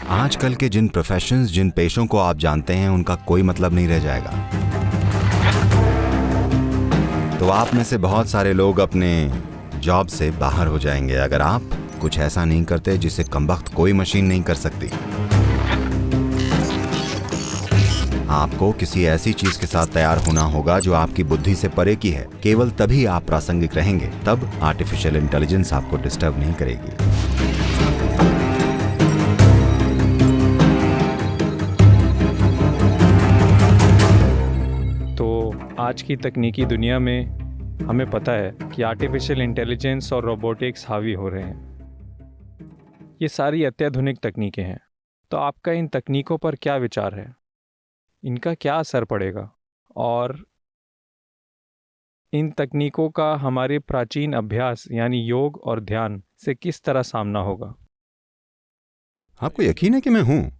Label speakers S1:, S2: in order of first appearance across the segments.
S1: आजकल के जिन प्रोफेशंस, जिन पेशों को आप जानते हैं, उनका कोई मतलब नहीं रह जाएगा। तो आप में से बहुत सारे लोग अपने जॉब से बाहर हो जाएंगे अगर आप कुछ ऐसा नहीं करते जिसे कमबख्त कोई मशीन नहीं कर सकती। आपको किसी ऐसी चीज के साथ तैयार होना होगा जो आपकी बुद्धि से परे की है। केवल तभी आप प्रासंगिक रहेंगे, तब आर्टिफिशियल इंटेलिजेंस आपको डिस्टर्ब नहीं करेगी।
S2: तो आज की तकनीकी दुनिया में हमें पता है कि आर्टिफिशियल इंटेलिजेंस और रोबोटिक्स हावी हो रहे हैं। ये सारी अत्याधुनिक तकनीकें हैं। तो आपका इन तकनीकों पर क्या विचार है? इनका क्या असर पड़ेगा और इन तकनीकों का हमारे प्राचीन अभ्यास यानी योग और ध्यान से किस तरह सामना होगा?
S1: आपको यकीन है कि मैं हूं?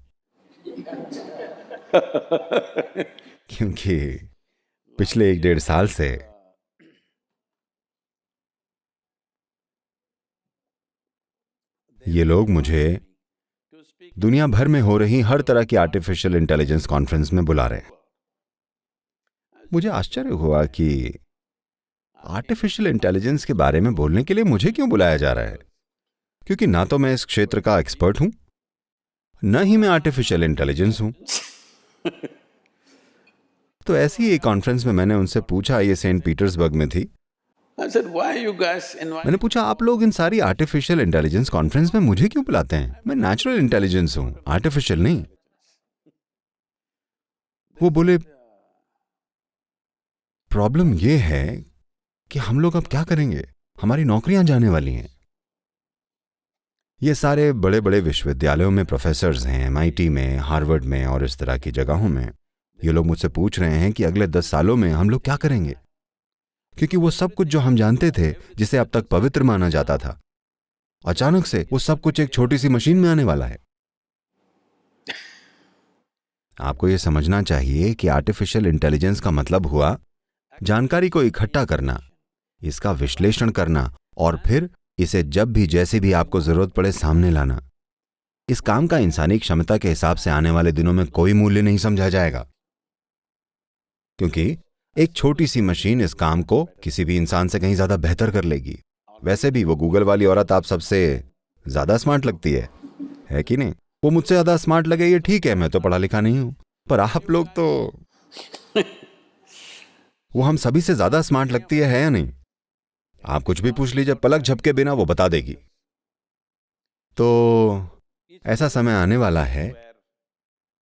S1: क्योंकि पिछले 1-1.5 साल से ये लोग मुझे दुनिया भर में हो रही हर तरह की आर्टिफिशियल इंटेलिजेंस कॉन्फ्रेंस में बुला रहे हैं। मुझे आश्चर्य हुआ कि आर्टिफिशियल इंटेलिजेंस के बारे में बोलने के लिए मुझे क्यों बुलाया जा रहा है, क्योंकि ना तो मैं इस क्षेत्र का एक्सपर्ट हूं, न ही मैं आर्टिफिशियल इंटेलिजेंस हूं। तो ऐसी एक कॉन्फ्रेंस में मैंने उनसे पूछा, ये सेंट पीटर्सबर्ग में थी। मैंने पूछा, आप लोग इन सारी आर्टिफिशियल इंटेलिजेंस कॉन्फ्रेंस में मुझे क्यों बुलाते हैं? मैं नेचुरल इंटेलिजेंस हूं, आर्टिफिशियल नहीं। वो बोले, प्रॉब्लम ये है कि हम लोग अब क्या करेंगे, हमारी नौकरियां जाने वाली हैं। ये सारे बड़े बड़े विश्वविद्यालयों में प्रोफेसर्स हैं, MIT में, हार्वर्ड में और इस तरह की जगहों में। ये लोग मुझसे पूछ रहे हैं कि अगले 10 सालों में हम लोग क्या करेंगे, क्योंकि वो सब कुछ जो हम जानते थे, जिसे अब तक पवित्र माना जाता था, अचानक से वो सब कुछ एक छोटी सी मशीन में आने वाला है। आपको ये समझना चाहिए कि आर्टिफिशियल इंटेलिजेंस का मतलब हुआ जानकारी को इकट्ठा करना, इसका विश्लेषण करना और फिर इसे जब भी जैसे भी आपको जरूरत पड़े सामने लाना। इस काम का इंसानी क्षमता के हिसाब से आने वाले दिनों में कोई मूल्य नहीं समझा जाएगा, क्योंकि एक छोटी सी मशीन इस काम को किसी भी इंसान से कहीं ज्यादा बेहतर कर लेगी। वैसे भी वो गूगल वाली औरत आप सबसे ज्यादा स्मार्ट लगती है कि नहीं? वो मुझसे ज्यादा स्मार्ट लगे ये ठीक है, मैं तो पढ़ा लिखा नहीं हूं, पर आप लोग तो वो हम सभी से ज्यादा स्मार्ट लगती है या नहीं? आप कुछ भी पूछ लीजिए, पलक झपके बिना वो बता देगी। तो ऐसा समय आने वाला है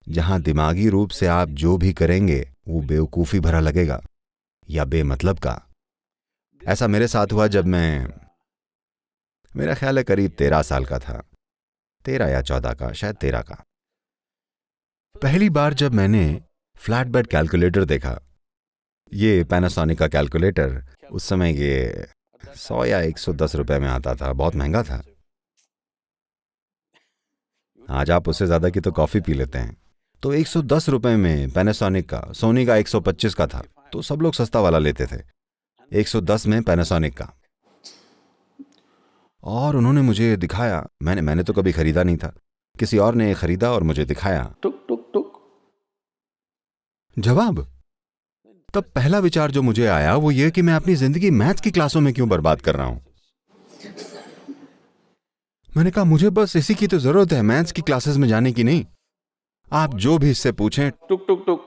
S1: जहां दिमागी रूप से आप जो भी करेंगे वो बेवकूफी भरा लगेगा या बेमतलब का। ऐसा मेरे साथ हुआ जब मेरा ख्याल है करीब 13 साल का था, 13 या 14 का, शायद 13 का। पहली बार जब मैंने फ्लैट बेड कैलकुलेटर देखा, ये पैनासोनिक का कैलकुलेटर, उस समय ये 100 या 110 रुपए में आता था, बहुत महंगा था। आज आप उससे ज्यादा की तो कॉफी पी लेते हैं। तो 110 रुपए में पैनासोनिक का, सोनी का 125 का था, तो सब लोग सस्ता वाला लेते थे। 110 में पैनासोनिक का, और उन्होंने मुझे दिखाया। मैंने तो कभी खरीदा नहीं था, किसी और ने खरीदा और मुझे दिखाया। टुक टुक टुक जवाब। तब पहला विचार जो मुझे आया वो ये कि मैं अपनी जिंदगी मैथ्स की क्लासों में क्यों बर्बाद कर रहा हूं। मैंने कहा, मुझे बस इसी की तो जरूरत है, मैथ्स की क्लासेस में जाने की नहीं। आप जो भी इससे पूछें, टुक टुक टुक,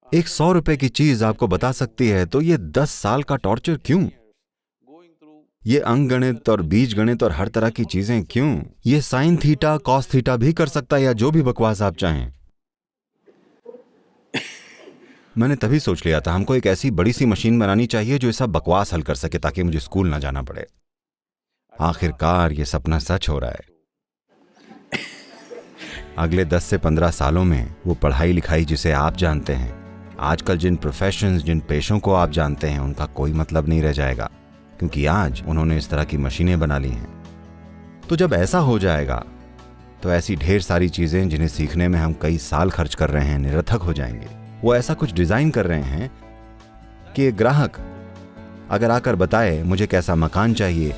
S1: एक 100 रुपए की चीज आपको बता सकती है, तो ये 10 साल का टॉर्चर क्यों? ये अंकगणित और बीजगणित और हर तरह की चीजें क्यों? ये साइन थीटा, कॉस थीटा भी कर सकता है, या जो भी बकवास आप चाहें। मैंने तभी सोच लिया था, हमको एक ऐसी बड़ी सी मशीन बनानी चाहिए जो ये सब बकवास हल कर सके, ताकि मुझे स्कूल ना जाना पड़े। आखिरकार ये सपना सच हो रहा है। अगले 10 से 15 सालों में वो पढ़ाई लिखाई जिसे आप जानते हैं, आजकल जिन प्रोफेशंस, जिन पेशों को आप जानते हैं, उनका कोई मतलब नहीं रह जाएगा, क्योंकि आज उन्होंने इस तरह की मशीनें बना ली हैं। तो जब ऐसा हो जाएगा तो ऐसी ढेर सारी चीजें जिन्हें सीखने में हम कई साल खर्च कर रहे हैं निरर्थक हो जाएंगे। वो ऐसा कुछ डिजाइन कर रहे हैं कि एक ग्राहक अगर आकर बताए मुझे कैसा मकान चाहिए,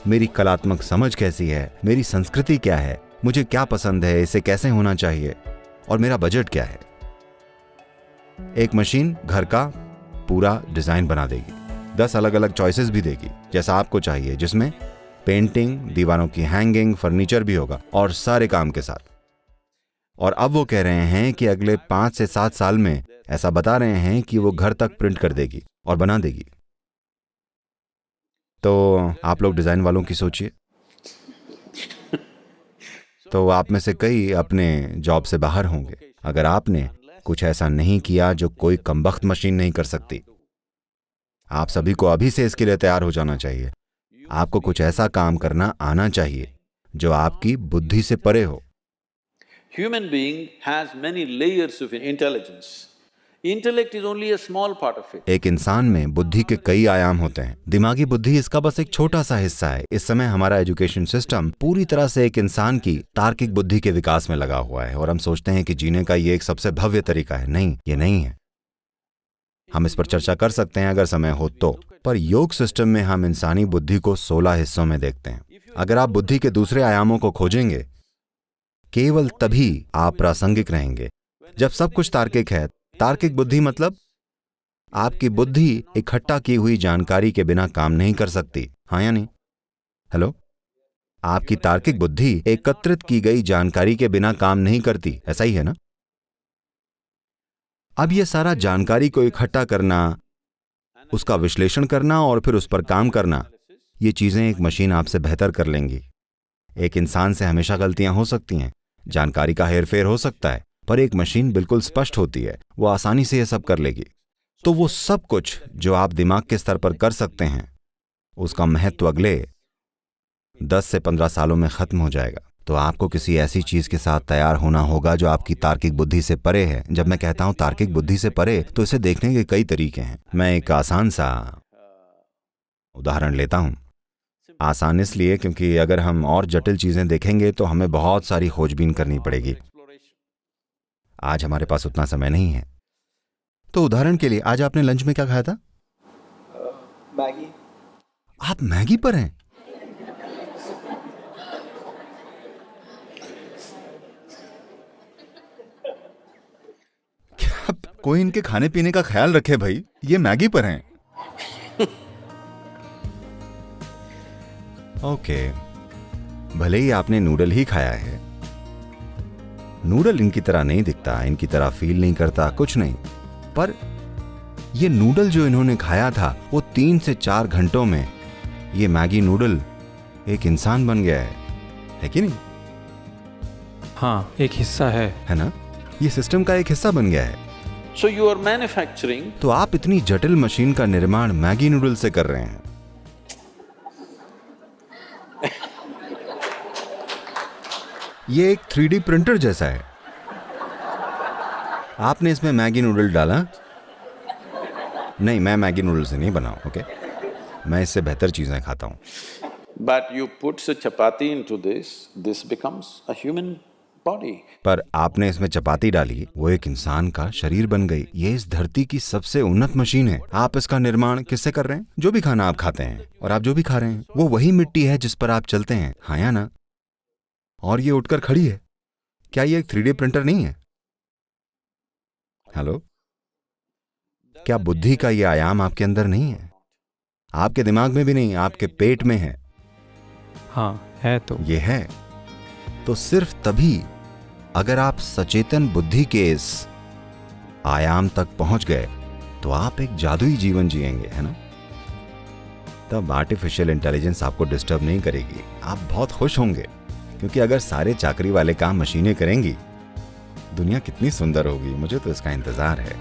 S1: मेरी कलात्मक समझ कैसी है, मेरी संस्कृति क्या है, मुझे क्या पसंद है, इसे कैसे होना चाहिए और मेरा बजट क्या है। एक मशीन घर का पूरा डिजाइन बना देगी, 10 अलग अलग चॉइसेस भी देगी जैसा आपको चाहिए, जिसमें पेंटिंग, दीवारों की हैंगिंग, फर्नीचर भी होगा और सारे काम के साथ। और अब वो कह रहे हैं कि अगले 5 से 7 साल में ऐसा बता रहे हैं कि वो घर तक प्रिंट कर देगी और बना देगी। तो आप लोग डिजाइन वालों की सोचिए। तो आप में से कई अपने जॉब से बाहर होंगे अगर आपने कुछ ऐसा नहीं किया जो कोई कमबख्त मशीन नहीं कर सकती। आप सभी को अभी से इसके लिए तैयार हो जाना चाहिए। आपको कुछ ऐसा काम करना आना चाहिए जो आपकी बुद्धि से परे हो।
S3: Human being has many layers of intelligence. Intellect is only a small part of it.
S1: एक इंसान में बुद्धि के कई आयाम होते हैं, दिमागी बुद्धि इसका बस एक छोटा सा हिस्सा है। इस समय हमारा एजुकेशन सिस्टम पूरी तरह से एक इंसान की तार्किक बुद्धि के विकास में लगा हुआ है और हम सोचते हैं कि जीने का ये एक सबसे भव्य तरीका है। नहीं, ये नहीं है। हम इस पर चर्चा कर सकते हैं अगर समय हो तो, पर योग सिस्टम में हम इंसानी बुद्धि को 16 हिस्सों में देखते हैं। अगर आप बुद्धि के दूसरे आयामों को खोजेंगे, केवल तभी आप प्रासंगिक रहेंगे। जब सब कुछ तार्किक है, तार्किक बुद्धि मतलब आपकी बुद्धि इकट्ठा की हुई जानकारी के बिना काम नहीं कर सकती। हाँ या नहीं? हेलो? आपकी तार्किक बुद्धि एकत्रित की गई जानकारी के बिना काम नहीं करती, ऐसा ही है ना? अब यह सारा जानकारी को इकट्ठा करना, उसका विश्लेषण करना और फिर उस पर काम करना, ये चीजें एक मशीन आपसे बेहतर कर लेंगी। एक इंसान से हमेशा गलतियां हो सकती हैं, जानकारी का हेरफेर हो सकता है, पर एक मशीन बिल्कुल स्पष्ट होती है, वो आसानी से यह सब कर लेगी। तो वो सब कुछ जो आप दिमाग के स्तर पर कर सकते हैं, उसका महत्व अगले 10 से 15 सालों में खत्म हो जाएगा। तो आपको किसी ऐसी चीज के साथ तैयार होना होगा जो आपकी तार्किक बुद्धि से परे है। जब मैं कहता हूं तार्किक बुद्धि से परे, तो इसे देखने के कई तरीके हैं। मैं एक आसान सा उदाहरण लेता हूं। आसान इसलिए क्योंकि अगर हम और जटिल चीजें देखेंगे तो हमें बहुत सारी खोजबीन करनी पड़ेगी। आज हमारे पास उतना समय नहीं है। तो उदाहरण के लिए, आज आपने लंच में क्या खाया था?
S4: मैगी।
S1: आप मैगी पर हैं? क्या कोई इनके खाने पीने का ख्याल रखे भाई? ये मैगी पर हैं। ओके, भले ही आपने नूडल ही खाया है। नूडल इनकी तरह नहीं दिखता, इनकी तरह फील नहीं करता, कुछ नहीं। पर ये नूडल जो इन्होंने खाया था, वो 3 से 4 घंटों में ये मैगी नूडल एक इंसान बन गया है कि नहीं?
S2: हाँ, एक हिस्सा है
S1: ना? ये सिस्टम का एक हिस्सा बन गया है।
S3: So you are manufacturing.
S1: तो आप इतनी जटिल मशीन का निर्माण मैगी नूडल से कर रहे हैं। ये एक 3D प्रिंटर जैसा है। आपने इसमें मैगी नूडल डाला? नहीं, मैं मैगी नूडल से नहीं बना हूं, ओके? मैं इससे बेहतर चीजें खाता हूं।
S3: But you put a chapati into this becomes a human body.
S1: पर आपने इसमें चपाती डाली, वो एक इंसान का शरीर बन गई। ये इस धरती की सबसे उन्नत मशीन है। आप इसका निर्माण किससे कर रहे हैं? जो भी खाना आप खाते हैं और आप जो भी खा रहे हैं, वो वही मिट्टी है जिस पर आप चलते हैं। हाँ या ना? और ये उठकर खड़ी है। क्या ये एक 3D प्रिंटर नहीं है? हेलो? क्या बुद्धि का ये आयाम आपके अंदर नहीं है? आपके दिमाग में भी नहीं, आपके पेट में है।
S2: हाँ, है तो।
S1: ये है। तो सिर्फ तभी अगर आप सचेतन बुद्धि के इस आयाम तक पहुंच गए तो आप एक जादुई जीवन जिएंगे, है ना? तब आर्टिफिशियल इंटेलिजेंस आपको डिस्टर्ब नहीं करेगी। आप बहुत खुश होंगे, क्योंकि अगर सारे चाकरी वाले काम मशीनें करेंगी, दुनिया कितनी सुंदर होगी। मुझे तो इसका इंतजार है।